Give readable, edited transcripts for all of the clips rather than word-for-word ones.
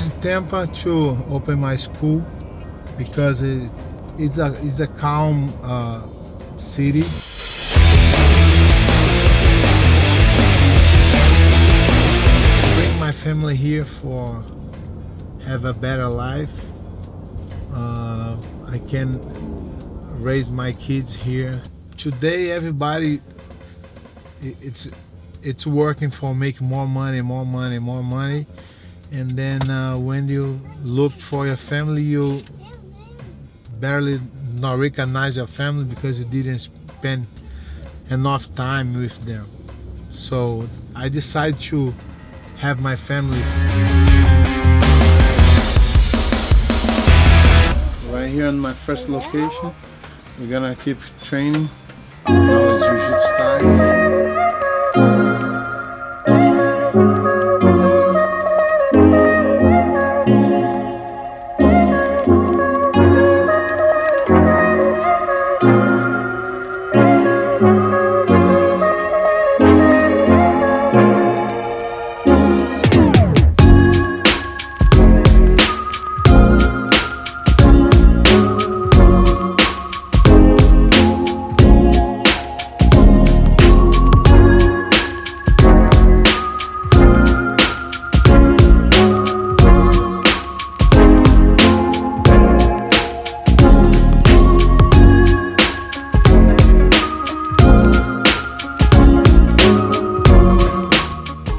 choose Tampa to open my school because it's a calm city. Bring my family here for have a better life. I can raise my kids here. Today, everybody it's working for making more money, and then when you look for your family, you barely not recognize your family because you didn't spend enough time with them. So I decided to have my family. Right here on my first location, we're gonna keep training. Now it's jiu-jitsu time.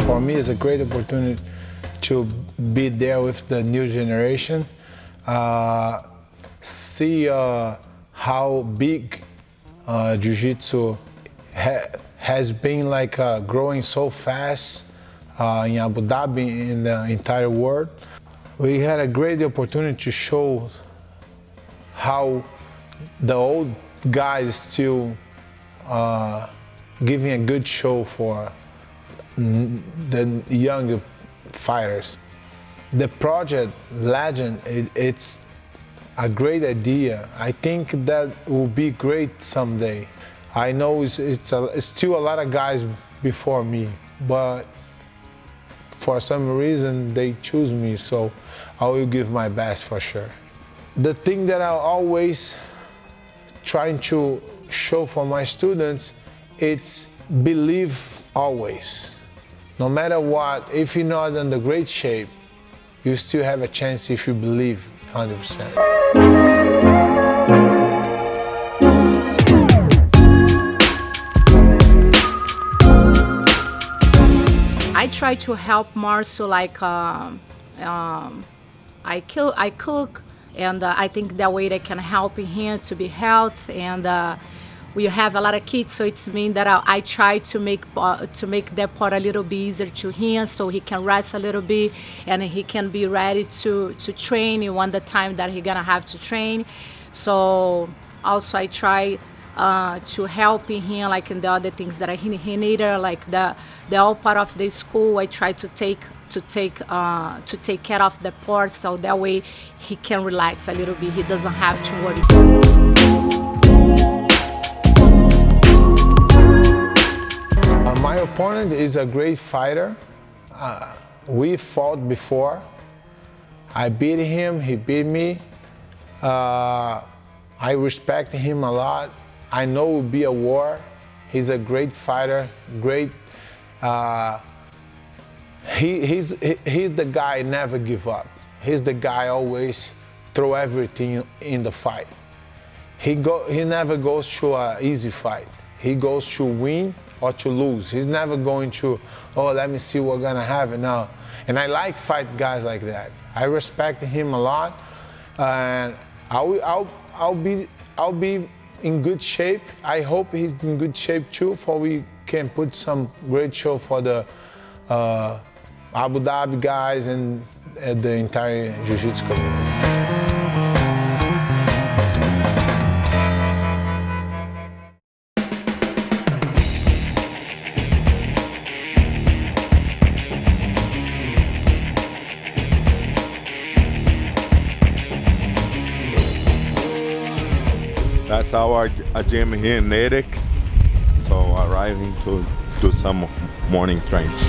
For me, it's a great opportunity to be there with the new generation, see how big Jiu-Jitsu has been growing so fast in Abu Dhabi, in the entire world. We had a great opportunity to show how the old guys still giving a good show for the young fighters. The project Legend, it's a great idea. I think that will be great someday. I know it's still a lot of guys before me, but for some reason they choose me, so I will give my best for sure. The thing that I always trying to show for my students, it's believe always. No matter what, if you're not in the great shape, you still have a chance if you believe 100%. I try to help Marcio I cook, and I think that way I can help him to be healthy, and we have a lot of kids, so it's mean that I try to make that part a little bit easier to him, so he can rest a little bit and he can be ready to train when the time that he's gonna have to train. So also I try to help him like in the other things that he needed, like the all part of the school. I try to take care of the part, so that way he can relax a little bit. He doesn't have to worry. My opponent is a great fighter. We fought before. I beat him, he beat me. I respect him a lot. I know it will be a war. He's a great fighter, great. He's the guy never give up. He's the guy always throw everything in the fight. He never goes to an easy fight. He goes to win or to lose. He's never going to, oh, let me see what's gonna happen now. And I like fight guys like that. I respect him a lot, and I'll be in good shape. I hope he's in good shape too, for we can put some great show for the Abu Dhabi guys and the entire Jiu-Jitsu community. That's our gym here in Natick. So arriving to do some morning trains.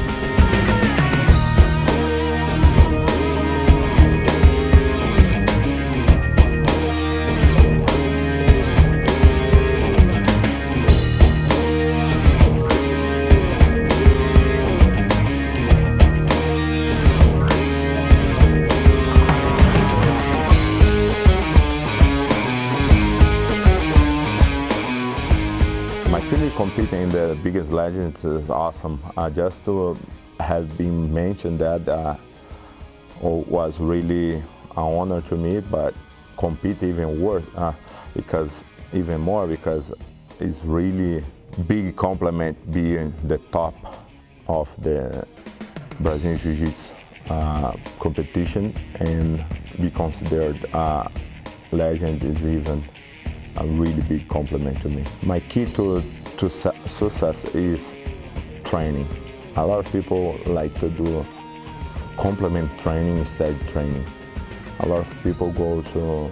competing in the biggest legends is awesome. Just to have been mentioned that was really an honor to me, but compete even worse because it's really big compliment being the top of the Brazilian Jiu-Jitsu competition and be considered a legend is even a really big compliment to me. My key to success is training. A lot of people like to do complement training instead of training. A lot of people go to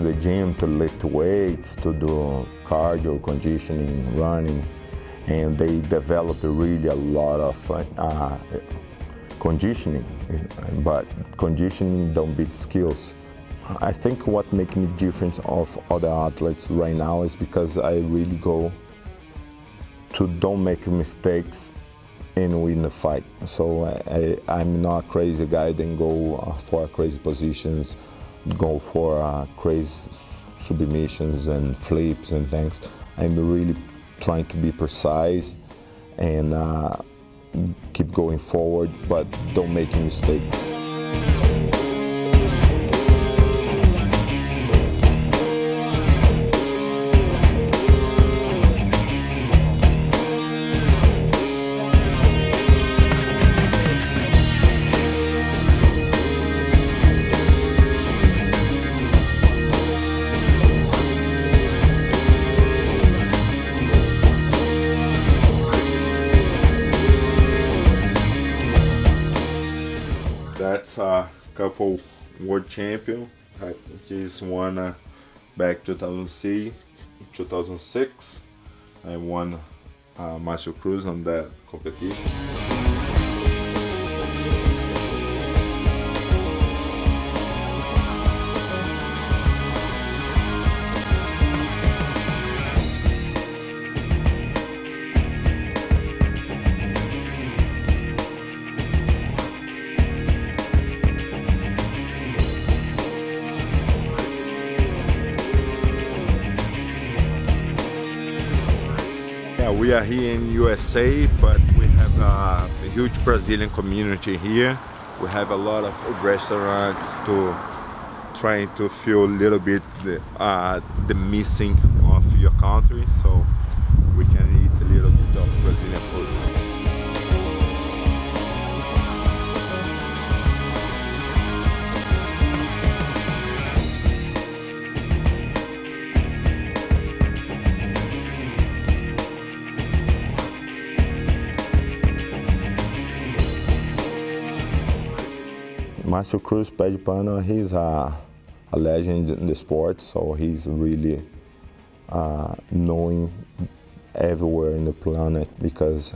the gym to lift weights, to do cardio, conditioning, running, and they develop really a lot of conditioning, but conditioning don't beat skills. I think what makes me different of other athletes right now is because I really go to don't make mistakes and win the fight. So I'm not a crazy guy that go for crazy positions, go for crazy submissions and flips and things. I'm really trying to be precise and keep going forward, but don't make mistakes. That's a couple world champion. I think he's won back 2006. I won Master Cruz on that competition. We are here in USA, but we have a huge Brazilian community here. We have a lot of restaurants to trying to feel a little bit the missing of your country, so we can eat a little bit of Brazilian food. Master Cruz Pé de Pano, he's a legend in the sport, so he's really known everywhere in the planet because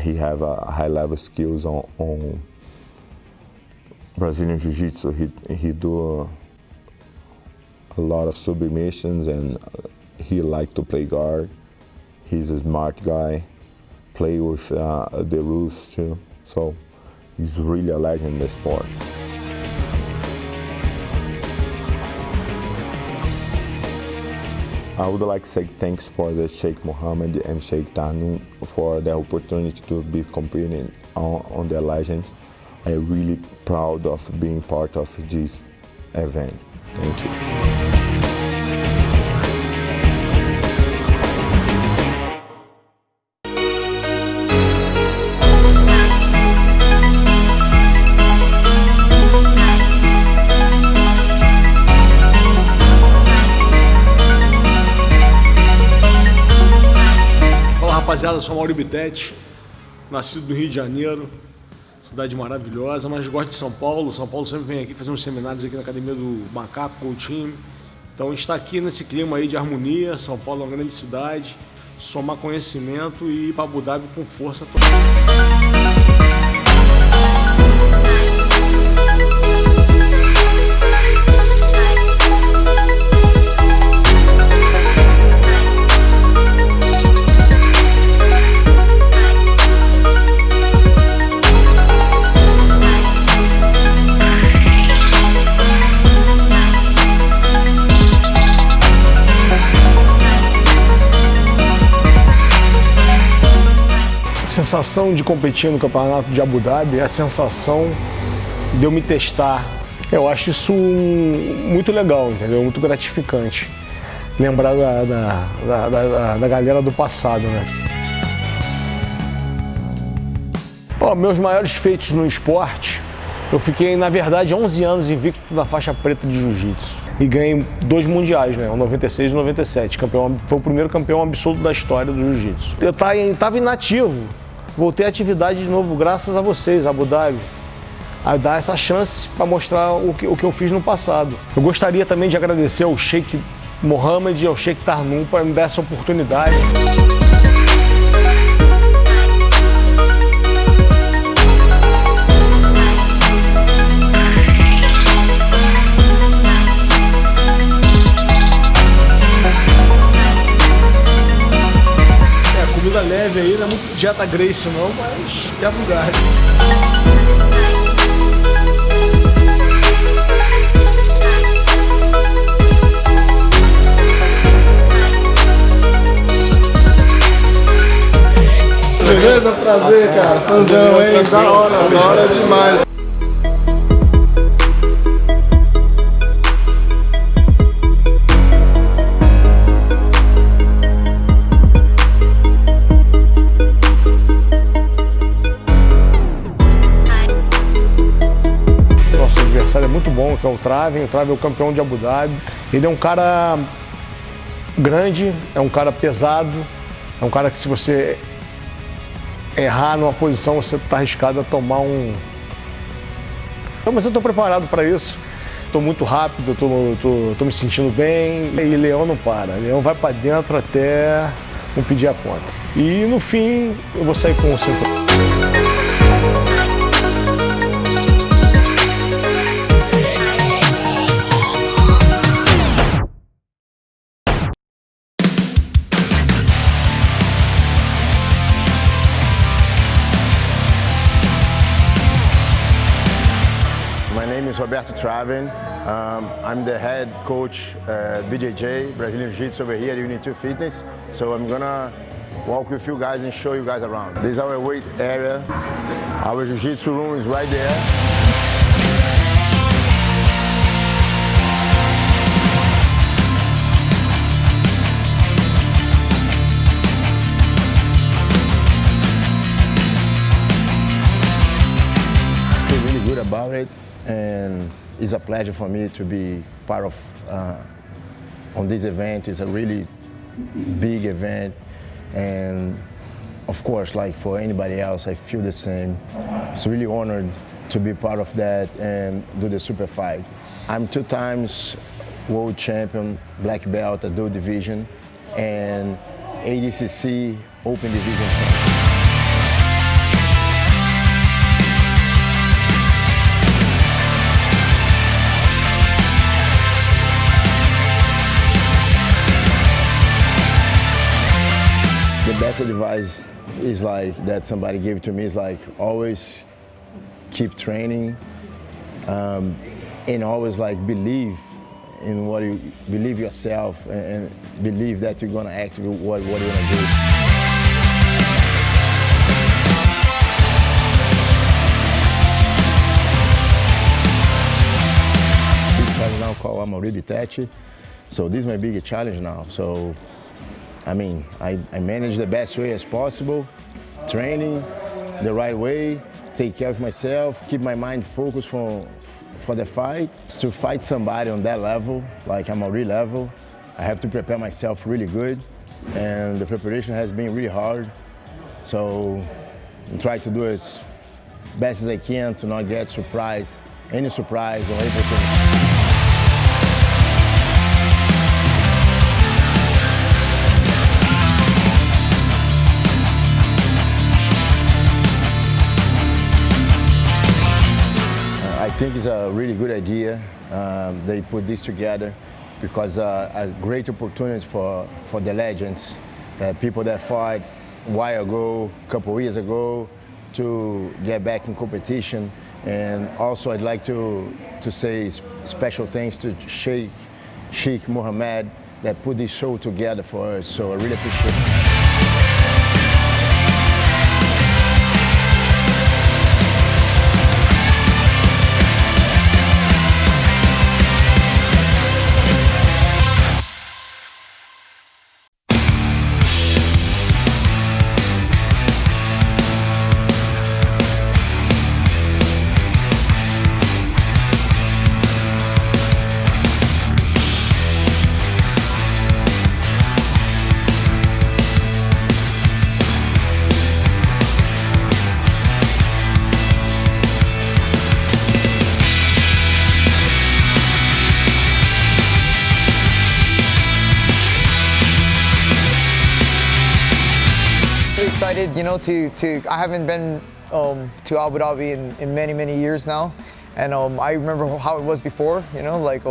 he have a high level skills on Brazilian Jiu-Jitsu. He do a lot of submissions and he like to play guard. He's a smart guy, play with the rules too. So he's really a legend in the sport. I would like to say thanks for the Sheikh Mohammed and Sheikh Tanu for the opportunity to be competing on the legend. I'm really proud of being part of this event. Thank you. Rapaziada, eu sou Mauro Bittetti, nascido no Rio de Janeiro, cidade maravilhosa, mas gosto de São Paulo. São Paulo sempre vem aqui fazer uns seminários aqui na academia do Macaco, Go Team. Então a gente está aqui nesse clima aí de harmonia. São Paulo é uma grande cidade, somar conhecimento e ir para Abu Dhabi com força total. sensação de competir no campeonato de Abu Dhabi é a sensação de eu me testar. Eu acho isso muito legal, entendeu? Muito gratificante. Lembrar da galera do passado, né? Bom, meus maiores feitos no esporte, eu fiquei, na verdade, 11 anos invicto na faixa preta de jiu-jitsu. E ganhei 2 mundiais, né? O 96 e o 97. Foi o primeiro campeão absoluto da história do jiu-jitsu. Eu estava inativo. Voltei à atividade de novo, graças a vocês, Abu Dhabi. A dar essa chance para mostrar o que eu fiz no passado. Eu gostaria também de agradecer ao Sheikh Mohammed e ao Sheikh Tarnum para me dar essa oportunidade. Comida leve aí, não é muito dieta Grace não, mas é Abu Dhabi. Beleza? Prazer, cara. Fãzão, hein? Da hora demais. Nosso adversário é muito bom, que é o Traven. O Traven é o campeão de Abu Dhabi. Ele é um cara grande, é um cara pesado, é um cara que, se você errar numa posição, você está arriscado a tomar um... Então, mas eu estou preparado para isso. Estou muito rápido, estou me sentindo bem. E Leão não para. Leão vai para dentro até não pedir a conta. E no fim, eu vou sair com o cinturão. My name is Roberto Traven. I'm the head coach at BJJ, Brazilian Jiu-Jitsu over here at Unity Fitness. So I'm gonna walk with you guys and show you guys around. This is our weight area. Our Jiu-Jitsu room is right there. I feel really good about it. And it's a pleasure for me to be part of on this event. It's a really big event, and of course, like for anybody else, I feel the same. It's really honored to be part of that and do the super fight. I'm 2 times world champion, black belt at dual division, and ADCC open division champion. The best advice is like that somebody gave to me is like always keep training and always like believe in what you believe yourself and believe that you're gonna act what you're gonna do. Big challenge now called Amaury Bittetti. So this is my biggest challenge now. So I mean, I manage the best way as possible, training the right way, take care of myself, keep my mind focused for the fight. To fight somebody on that level, like I'm already level, I have to prepare myself really good, and the preparation has been really hard. So I'm trying to do as best as I can to not get any surprise or everything. I think it's a really good idea. They put this together because a great opportunity for the legends, people that fought a while ago, a couple of years ago, to get back in competition. And also I'd like to say special thanks to Sheikh Mohammed that put this show together for us. So I really appreciate it. excited, you know, I haven't been to Abu Dhabi in many years now, and I remember how it was before, you know, like,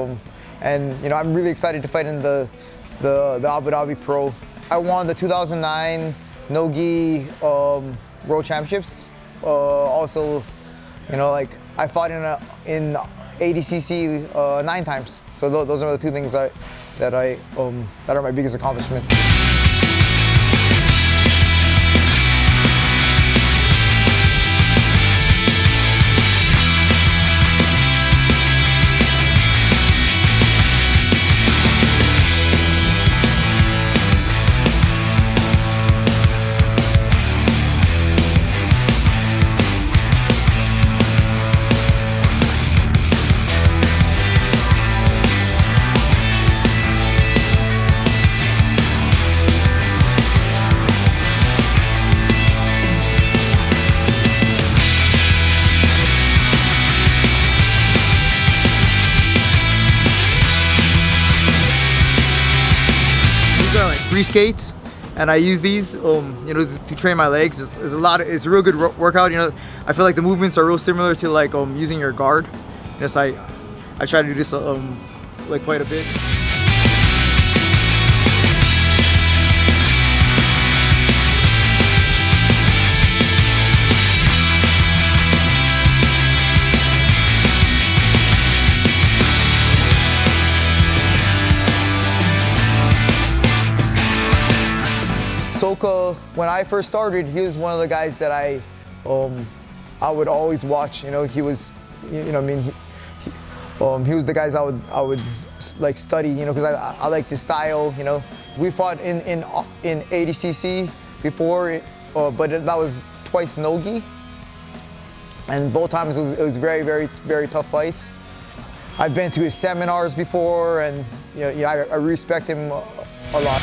and you know, I'm really excited to fight in the Abu Dhabi Pro. I won the 2009 No-Gi World Championships. Also, you know, like I fought in ADCC 9 times. So those are the 2 things that are my biggest accomplishments. Free skates, and I use these, you know, to train my legs. It's a real good workout. You know, I feel like the movements are real similar to like using your guard. Yes, I try to do this like quite a bit. Soka, when I first started, he was one of the guys that I would always watch. You know, he was, you know, I mean, he was the guys I would like study. You know, because I liked his style. You know, we fought in ADCC before, but that was twice no-gi, and both times it was very tough fights. I've been to his seminars before, and you know, yeah, I respect him a lot.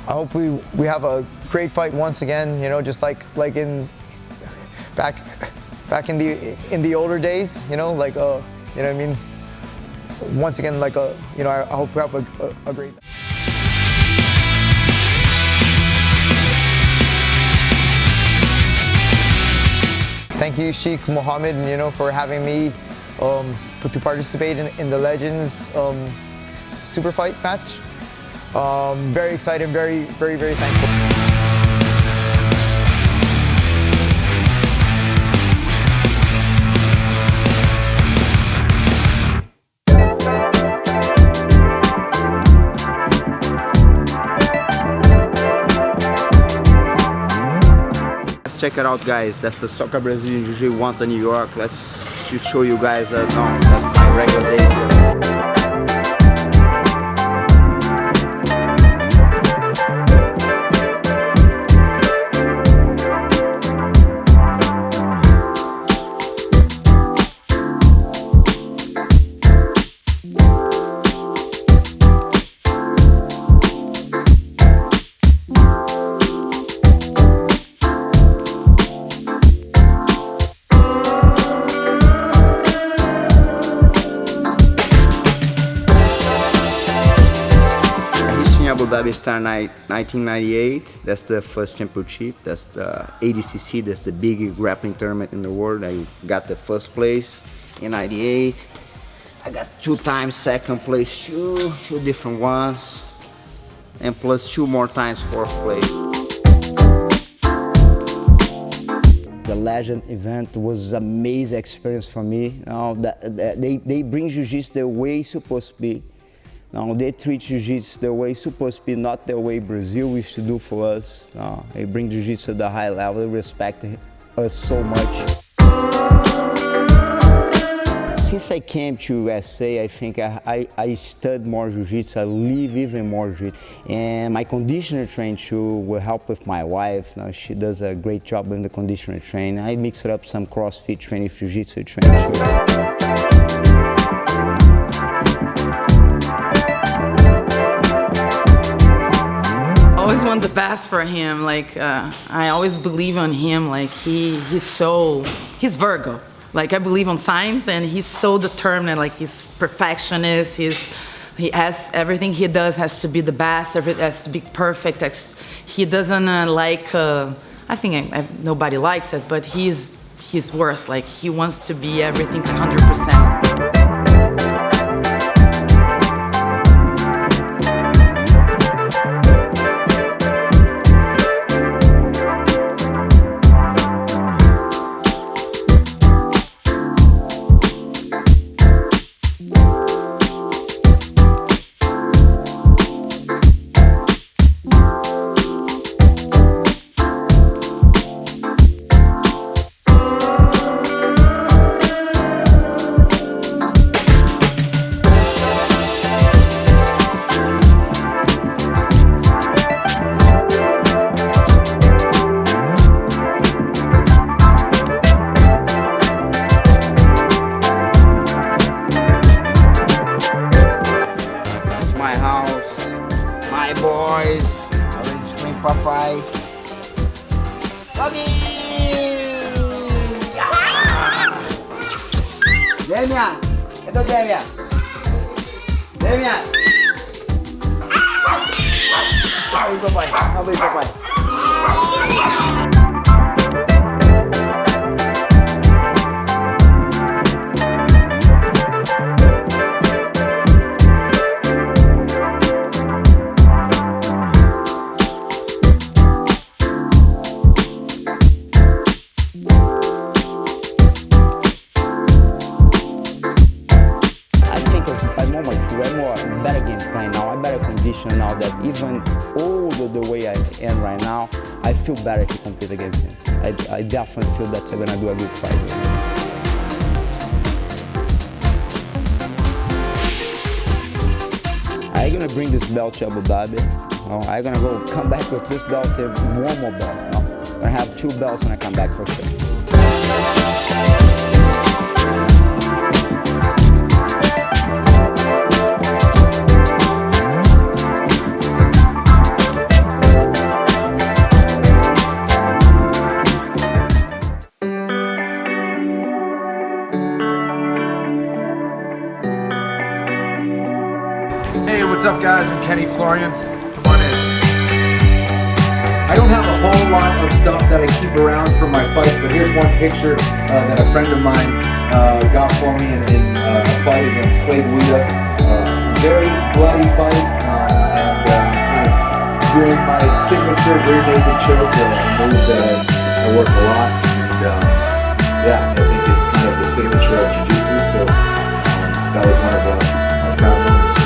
I hope we have a great fight once again. You know, just like in back in the older days. You know, like you know what I mean. Once again, like you know, I hope we have a great. Thank you, Sheikh Mohammed, you know, for having me to participate in the Legends super fight match. Very excited, very thankful. Let's check it out, guys. That's the Soccer Brazilian Jiu-Jitsu Wanta New York. Let's just show you guys that. That's my regular day. Abu Dhabi started 1998. That's the first championship. That's the ADCC. That's the big grappling tournament in the world. I got the first place in '98. I got 2 times second place, two different ones, and plus 2 more times fourth place. The Legend event was an amazing experience for me. Now they bring Jiu-Jitsu the way it's supposed to be. Now they treat Jiu-Jitsu the way it's supposed to be, not the way Brazil used to do for us. They bring Jiu-Jitsu to the high level. They respect us so much. Since I came to USA, I think I studied more jiu-jitsu, I live even more jiu-jitsu. And my conditioner training too will help with my wife. You know, she does a great job in the conditioner training. I mix it up some CrossFit training, jiu-jitsu training too. Always want the best for him. Like I always believe on him. Like he's Virgo. Like I believe on signs, and he's so determined. Like he's perfectionist. He has everything he does has to be the best. Everything has to be perfect. He doesn't like. I think nobody likes it, but he's worse. Like he wants to be everything 100%. My house, my boys, always scream Popeye. Doggy! Demian! Cadê o Demian? Demian! Aí, papai. Aí, papai. I'm better game plan now, I'm better condition now that even older the way I am right now, I feel better to compete against him. I definitely feel that I'm gonna do a good fight. I'm gonna bring this belt to Abu Dhabi. I'm gonna come back with this belt and one more belt. I'm gonna have 2 belts when I come back for sure. Hey, what's up guys? I'm Kenny Florian. Come on in. I don't have a whole lot of stuff that I keep around from my fights, but here's one picture that a friend of mine got for me in a fight against Clay Guida. Very bloody fight, and kind of doing my signature rear naked choke, a move that I work a lot. And yeah, I think it's kind of the signature of jiu-jitsu, so that was one of my proud moments.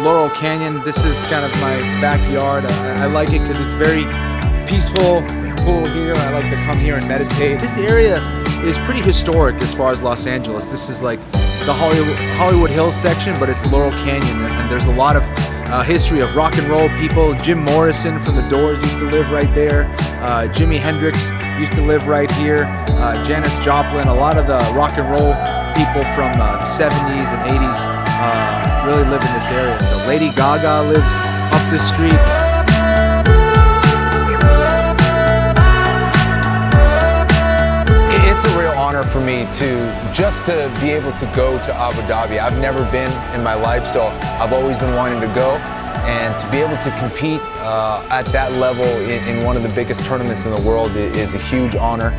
Laurel Canyon. This is kind of my backyard. I like it because it's very peaceful, cool here. I like to come here and meditate. This area is pretty historic as far as Los Angeles. This is like the Hollywood Hills section, but it's Laurel Canyon, and there's a lot of history of rock and roll people. Jim Morrison from the Doors used to live right there. Jimi Hendrix used to live right here. Janis Joplin, a lot of the rock and roll people from the 70s and 80s really live in this area. So Lady Gaga lives up the street. It's a real honor for me to be able to go to Abu Dhabi. I've never been in my life, so I've always been wanting to go. And to be able to compete at that level in one of the biggest tournaments in the world is a huge honor,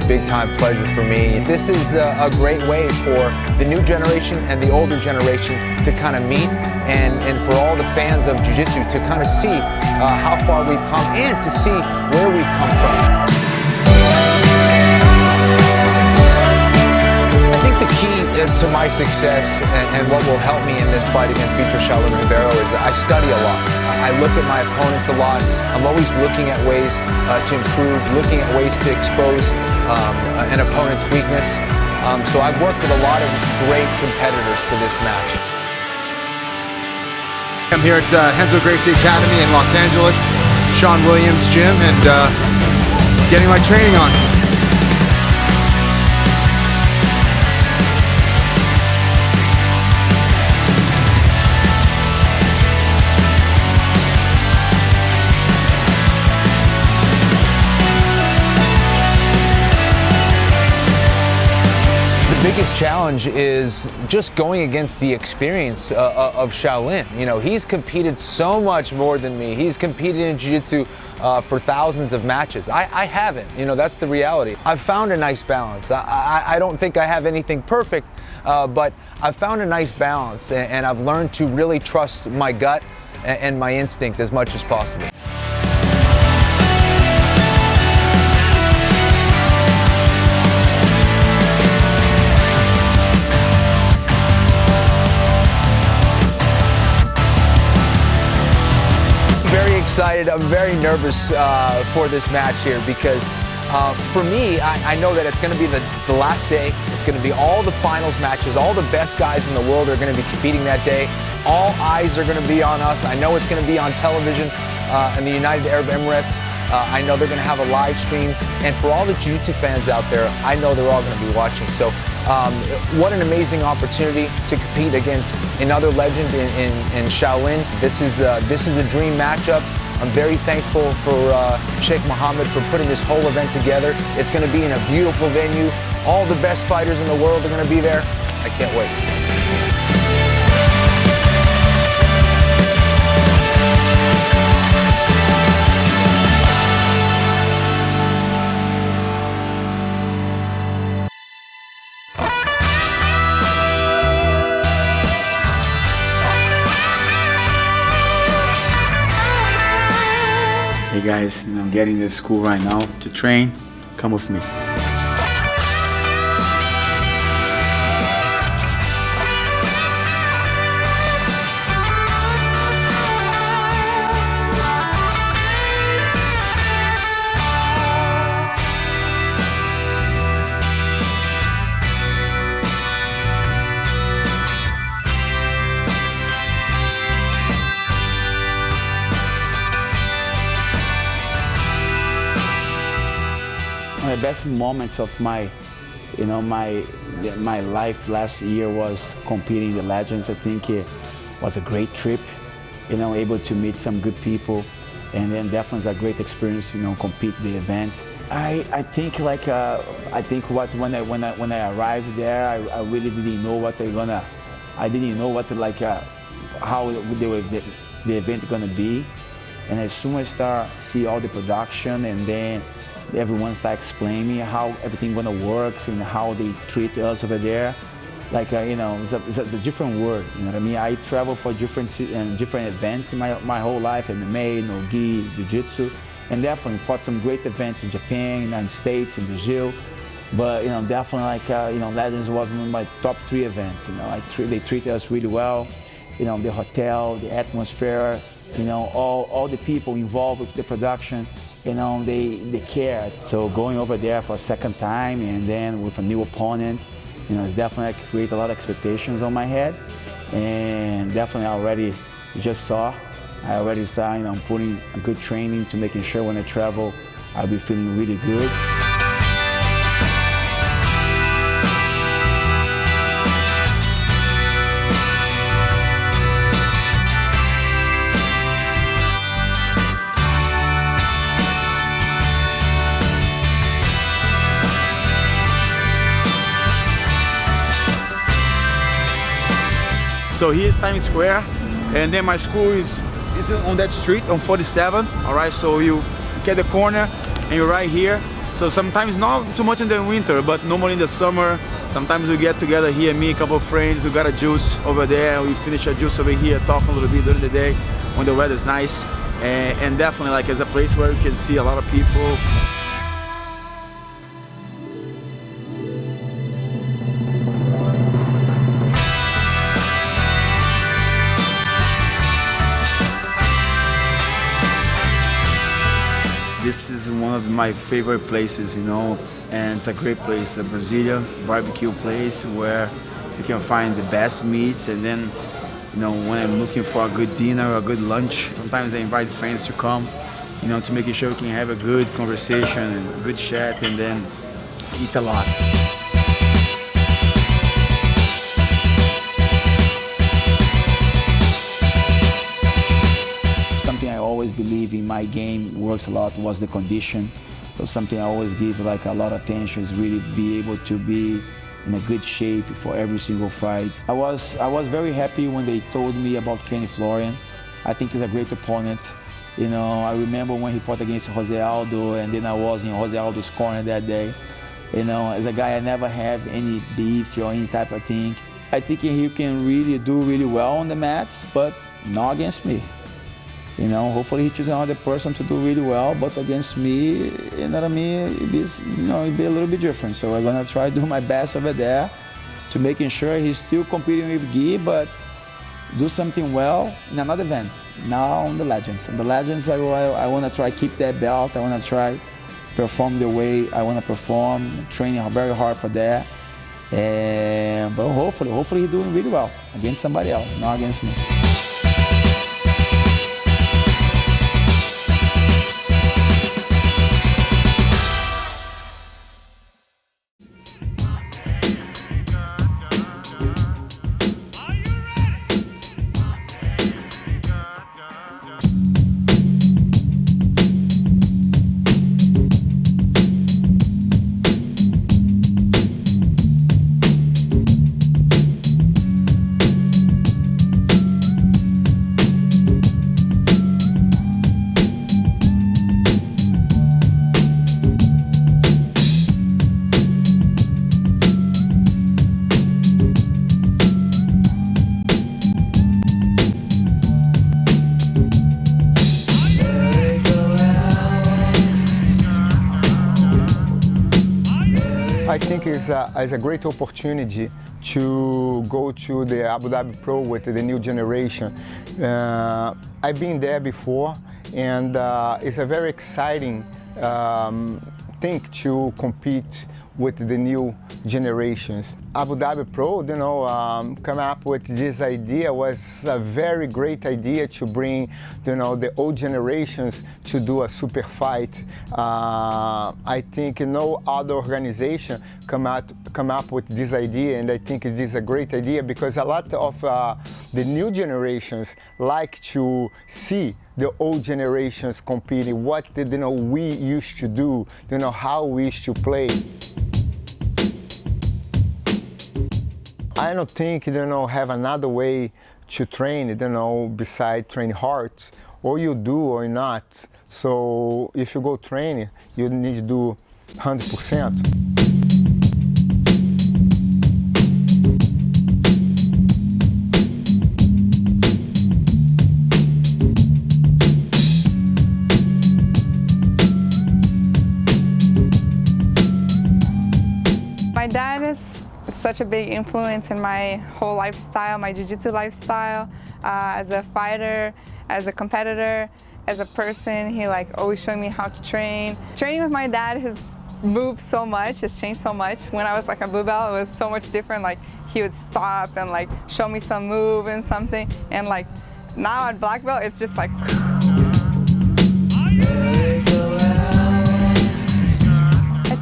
big time pleasure for me. This is a great way for the new generation and the older generation to kind of meet, and for all the fans of Jiu-Jitsu to kind of see how far we've come and to see where we've come from. I think the key to my success and what will help me in this fight against Vitor Shaolin Ribeiro is that I study a lot. I look at my opponents a lot. I'm always looking at ways to improve, looking at ways to expose an opponent's weakness. So I've worked with a lot of great competitors for this match. I'm here at Renzo Gracie Academy in Los Angeles, Sean Williams' gym, and getting my training on. The biggest challenge is just going against the experience of Shaolin. You know, he's competed so much more than me. He's competed in jiu-jitsu for thousands of matches. I haven't, you know, that's the reality. I've found a nice balance. I don't think I have anything perfect, but I've found a nice balance, and I've learned to really trust my gut and my instinct as much as possible. Excited. I'm very nervous for this match here because for me, I know that it's going to be the last day. It's going to be all the finals matches. All the best guys in the world are going to be competing that day. All eyes are going to be on us. I know it's going to be on television in the United Arab Emirates. I know they're going to have a live stream. And for all the jiu-jitsu fans out there, I know they're all going to be watching. So what an amazing opportunity to compete against another legend in Shaolin. This is a dream matchup. I'm very thankful for Sheikh Mohammed for putting this whole event together. It's going to be in a beautiful venue. All the best fighters in the world are going to be there. I can't wait. Hey guys, I'm getting to school right now to train. Come with me. One of the best moments of my life last year was competing in the Legends. I think it was a great trip, able to meet some good people, and then definitely a great experience, compete the event. I think when I arrived there, I really didn't know what I didn't know how the event gonna be, and as soon as I start see all the production, and then everyone starts explaining how everything gonna works and how they treat us over there. It's a different world, you know what I mean? I travel for different events in my whole life, MMA, no-gi, jiu-jitsu, and definitely fought some great events in Japan, United States, in Brazil. But definitely Legends was one of my top 3 events. They treated us really well. The hotel, the atmosphere, all the people involved with the production. They care. So going over there for a second time and then with a new opponent, it's definitely create a lot of expectations on my head. And definitely you just saw, I already started, putting a good training to making sure when I travel, I'll be feeling really good. So here's Times Square, and then my school is on that street, on 47, all right? So you get the corner, and you're right here. So sometimes not too much in the winter, but normally in the summer, sometimes we get together here, me, a couple of friends, we got a juice over there, we finish a juice over here, talk a little bit during the day when the weather's nice. And definitely it's a place where you can see a lot of people. of my favorite places, you know, and it's a great place, a Brazilian barbecue place where you can find the best meats. And then, you know, when I'm looking for a good dinner or a good lunch, sometimes I invite friends to come, you know, to make sure we can have a good conversation and good chat and then eat a lot. Something I always believe in my game works a lot was the condition. So something I always give like a lot of attention is really be able to be in a good shape for every single fight. I was very happy when they told me about Kenny Florian. I think he's a great opponent. You know, I remember when he fought against Jose Aldo, and then I was in Jose Aldo's corner that day. You know, as a guy I never have any beef or any type of thing. I think he can really do really well on the mats, but not against me. You know, hopefully he chooses another person to do really well, but against me, you know what I mean, it'd be a little bit different. So I'm gonna try to do my best over there to making sure he's still competing with Gui, but do something well in another event. Now on the Legends. On the Legends, I wanna try keep that belt. I wanna try perform the way I wanna perform, training very hard for that. But hopefully he's doing really well against somebody else, not against me. I think it's a great opportunity to go to the Abu Dhabi Pro with the new generation. I've been there before, and it's a very exciting thing to compete with the new generations. Abu Dhabi Pro, you know, come up with this idea was a very great idea to bring, you know, the old generations to do a super fight. I think no other organization come up with this idea, and I think it is a great idea because a lot of the new generations like to see the old generations competing, what did, you know, we used to do, you know, how we used to play. I don't think, you know, have another way to train, you know, besides training hard, or you do or not. So if you go training, you need to do 100%. My dad is such a big influence in my whole lifestyle, my jiu-jitsu lifestyle, as a fighter, as a competitor, as a person. He always showing me how to train. Training with my dad has moved so much, has changed so much. When I was a blue belt, it was so much different. He would stop and show me some move and something, and now at black belt, it's just I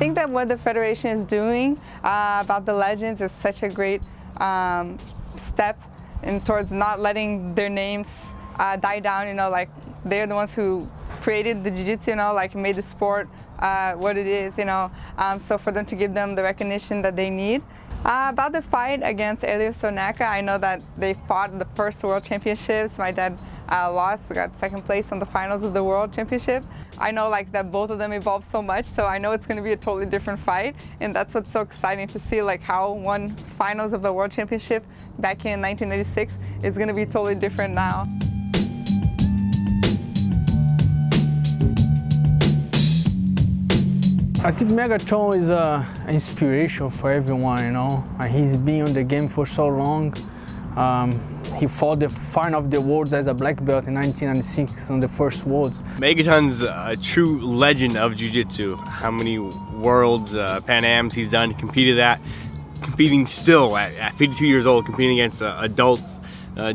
think that what the Federation is doing about the Legends is such a great step towards not letting their names die down. You know, they're the ones who created the jiu-jitsu, you know, made the sport what it is, you know. So for them to give them the recognition that they need. About the fight against Elio Soneka, I know that they fought the first World Championships. My dad lost, got second place on the finals of the World Championship. I know that both of them evolved so much, so I know it's going to be a totally different fight, and that's what's so exciting to see, how one finals of the World Championship back in 1986 is going to be totally different now. I think Megatron is an inspiration for everyone, you know. He's been on the game for so long. He fought the final of the Worlds as a black belt in 1996 on the first Worlds. Megaton's a true legend of Jiu-Jitsu. How many Worlds, Pan Ams he's done, competing still at 52 years old, competing against adults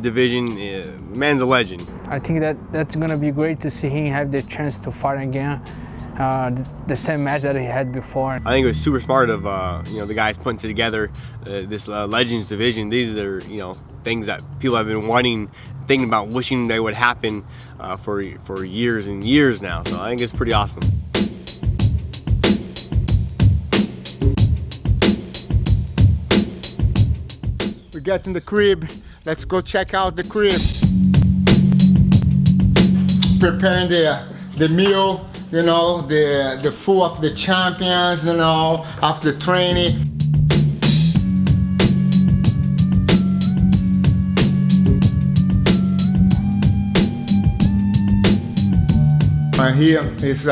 division. The man's a legend. I think that's gonna be great to see him have the chance to fight again. The same match that he had before. I think it was super smart of the guys putting together this Legends division. These are things that people have been thinking about, wishing they would happen for years and years now. So I think it's pretty awesome. We get in the crib. Let's go check out the crib. Preparing the meal, the food of the champions, after training. Here is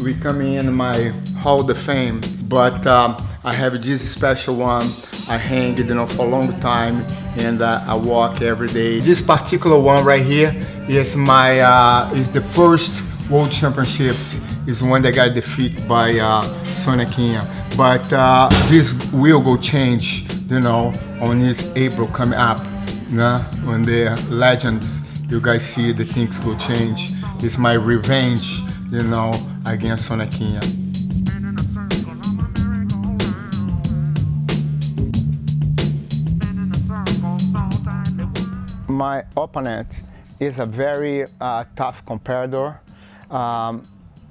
we coming in my Hall of Fame, but I have this special one. I hang it, for a long time, and I walk every day. This particular one right here is is the first World Championships. Is when they got defeated by Sonequinha. But this will go change, on this April coming up. When the Legends, you guys see the things will change. It's my revenge, against Sonequinha. My opponent is a very tough competitor.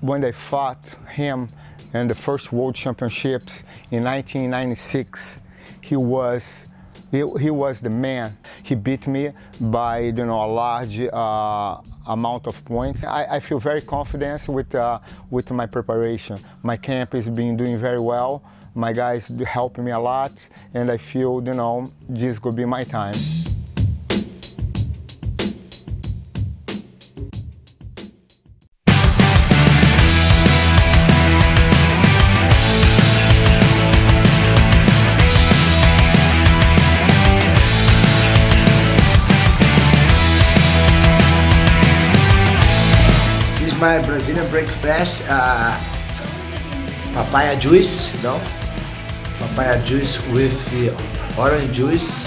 When they fought him in the first World Championships in 1996, he was the man. He beat me by a large amount of points. I feel very confident with my preparation. My camp is doing very well. My guys help me a lot, and I feel this could be my time. My Brazilian breakfast, papaya juice, papaya juice with the orange juice,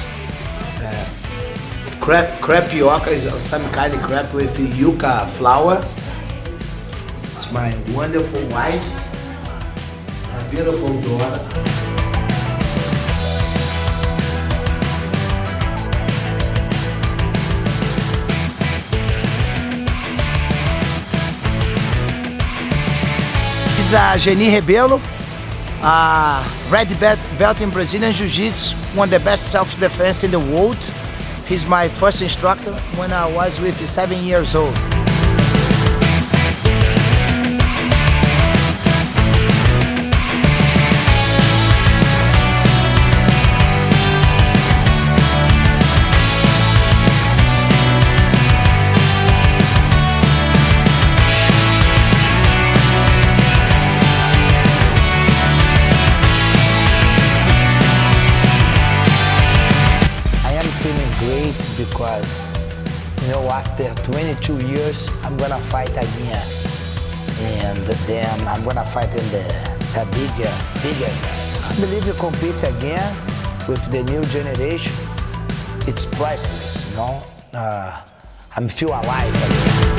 crepioca is some kind of crepe with yuca flour. It's my wonderful wife, my beautiful daughter. Geni Rebelo, red belt in Brazilian Jiu-Jitsu, one of the best self-defense in the world. He's my first instructor when I was with 7 years old. Because after 22 years I'm gonna fight again, and then I'm gonna fight in the bigger guys. I believe you compete again with the new generation. It's priceless, I feel alive again.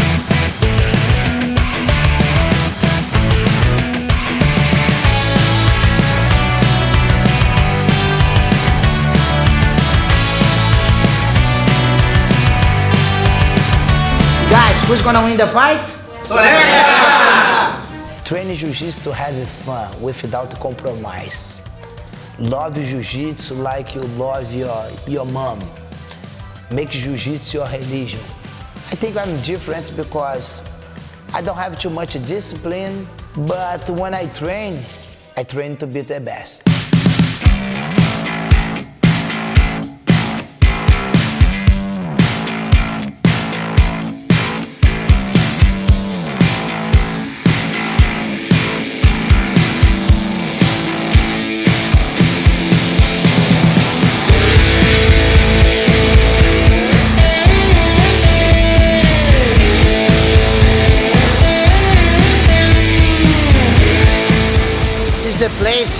Guys, who's gonna win the fight? Train Jiu-Jitsu to have fun without compromise. Love Jiu-Jitsu like you love your mom. Make Jiu-Jitsu your religion. I think I'm different because I don't have too much discipline, but when I train to be the best.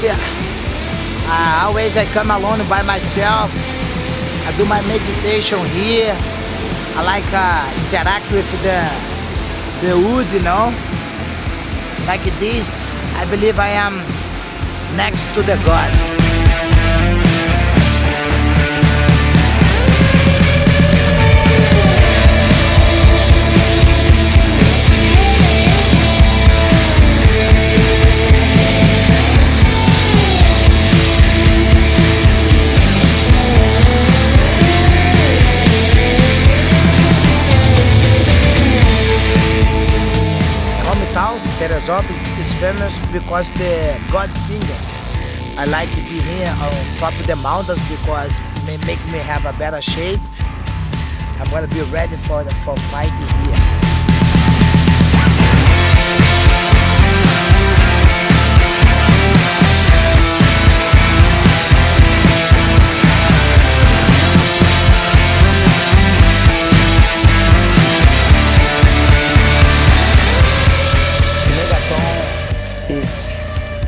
course, always I come alone by myself. I do my meditation here. I like interact with the wood, you know. Like this, I believe I am next to the God. Teresópolis is famous because the God finger. I like to be here on top of the mountains because it make me have a better shape. I'm gonna be ready for fighting here.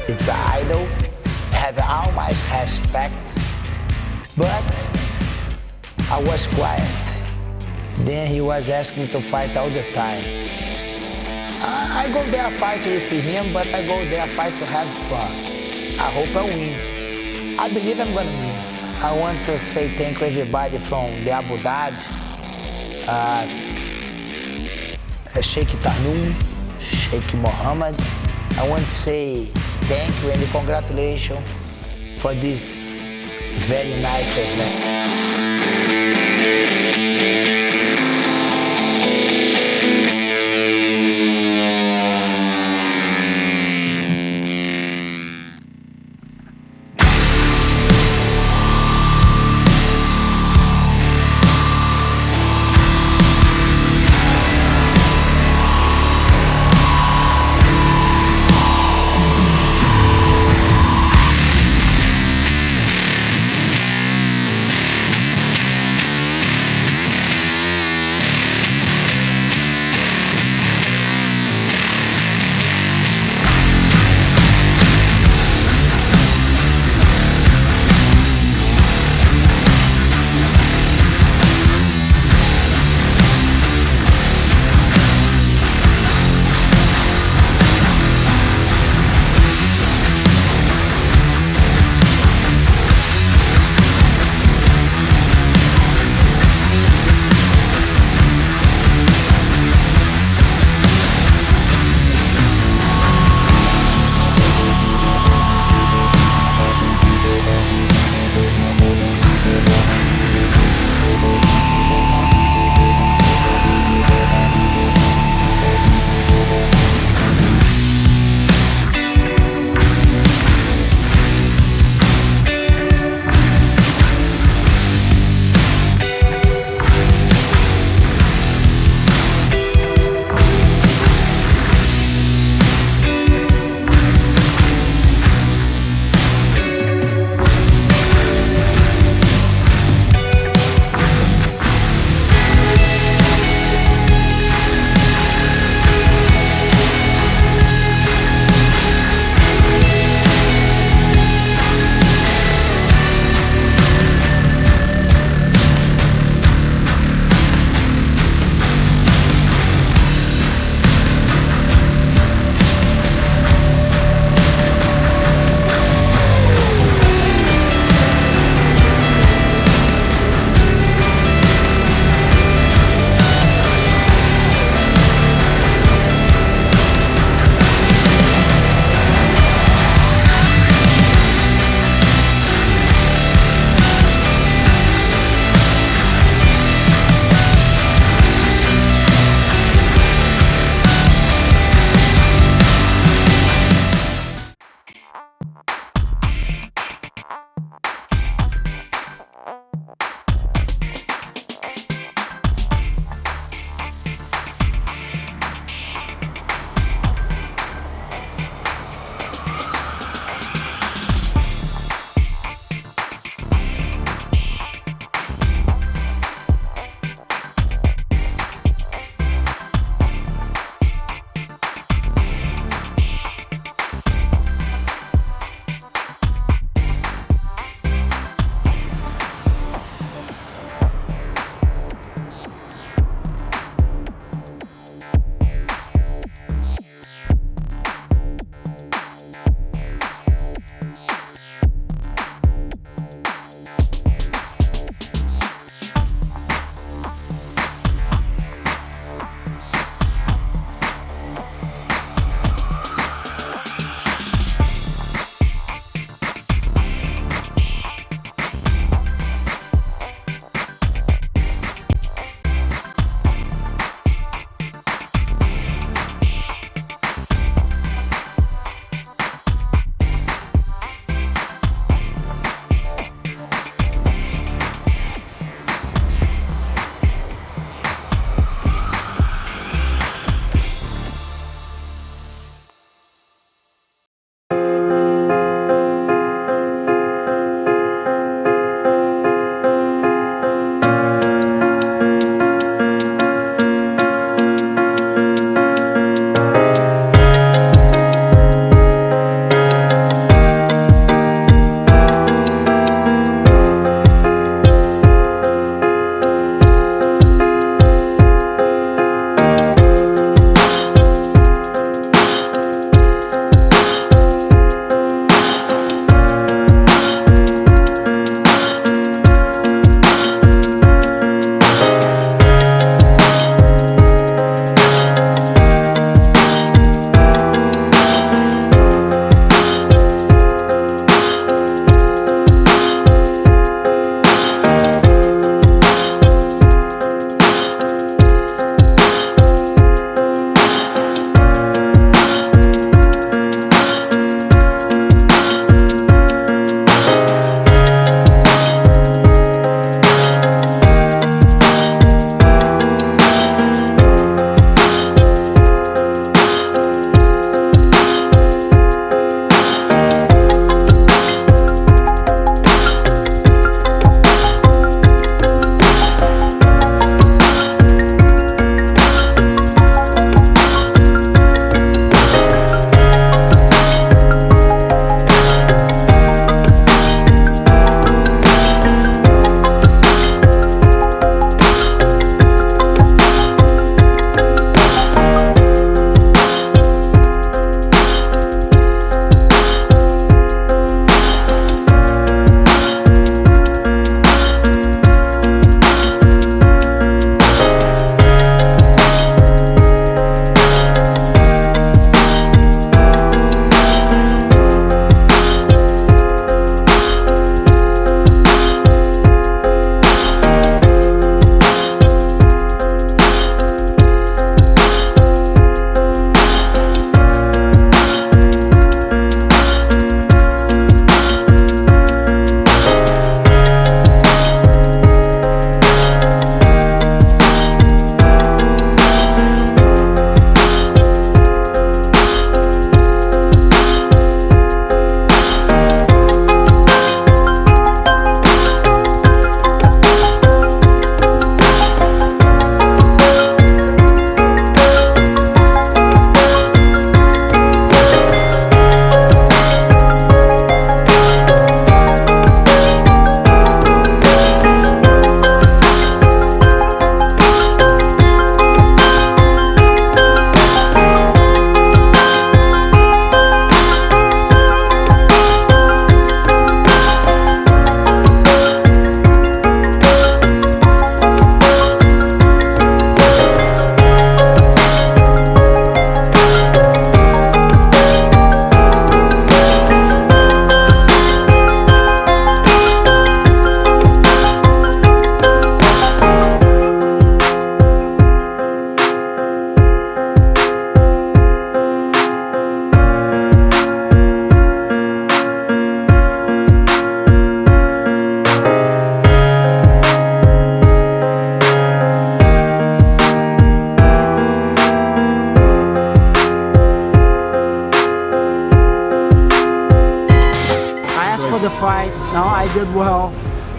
It's an idol, have all my respect, but I was quiet. Then he was asking me to fight all the time. I go there fight with him, but I go there fight to have fun. I hope I win. I believe I'm gonna win. I want to say thank you everybody from the Abu Dhabi, Sheikh Tarnoum, Sheikh Mohammed. I want to say thank you and congratulations for this very nice event.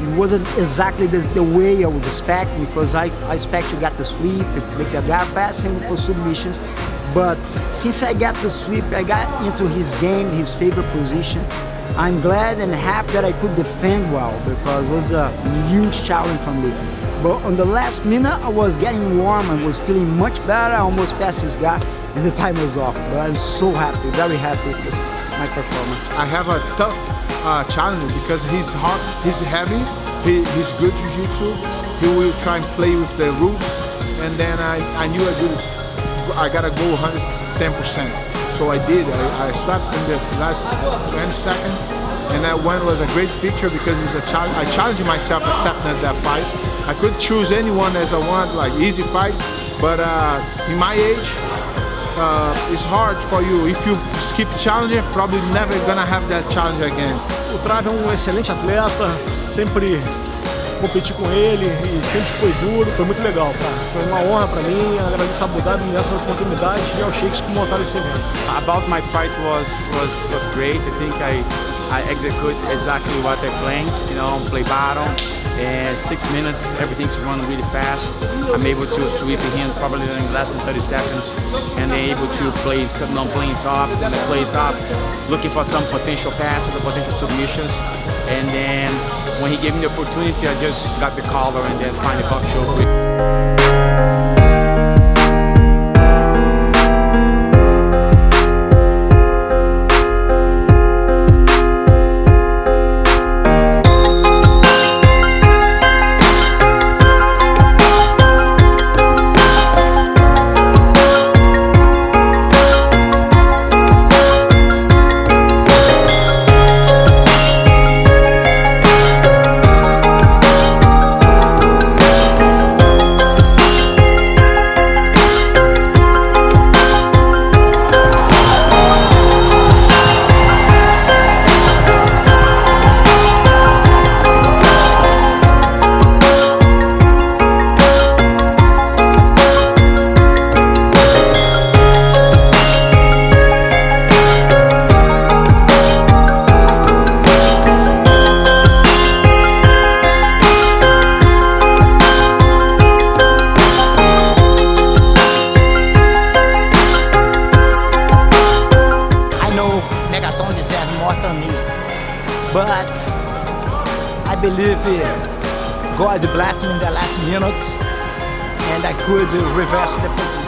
It wasn't exactly the way I would expect, because I expect to get the sweep, make the guard pass and for submissions. But since I got the sweep, I got into his game, his favorite position. I'm glad and happy that I could defend well, because it was a huge challenge for me. But on the last minute, I was getting warm, I was feeling much better, I almost passed his guy, and the time was off. But I'm so happy, very happy with my performance. I have a tough challenge because he's hot, he's heavy, he's good jiu-jitsu. He will try and play with the rules, and then I knew I gotta go 110%. So I did. I swept in the last 20 seconds, and that one was a great picture because it's a challenge. I challenged myself accepting that fight. I could choose anyone as I want, like easy fight, but in my age, it's hard for you. If you keep challenging, probably never gonna have that challenge again. O Trave é excelente atleta, sempre competi com ele e sempre foi duro, foi muito legal, cara. Foi uma honra pra mim, agradeço a Abu Dhabi nessa oportunidade e aos sheiks que montaram esse evento. About my fight was great. I think I execute exactly what I planned, play bottom, and 6 minutes, everything's run really fast. I'm able to sweep the hand probably in less than 30 seconds, and then able to play, playing top, and I play top, looking for some potential passes or potential submissions, and then when he gave me the opportunity, I just got the collar and then find the buck choke. But I believe God blessed me in the last minute, and I could reverse the position.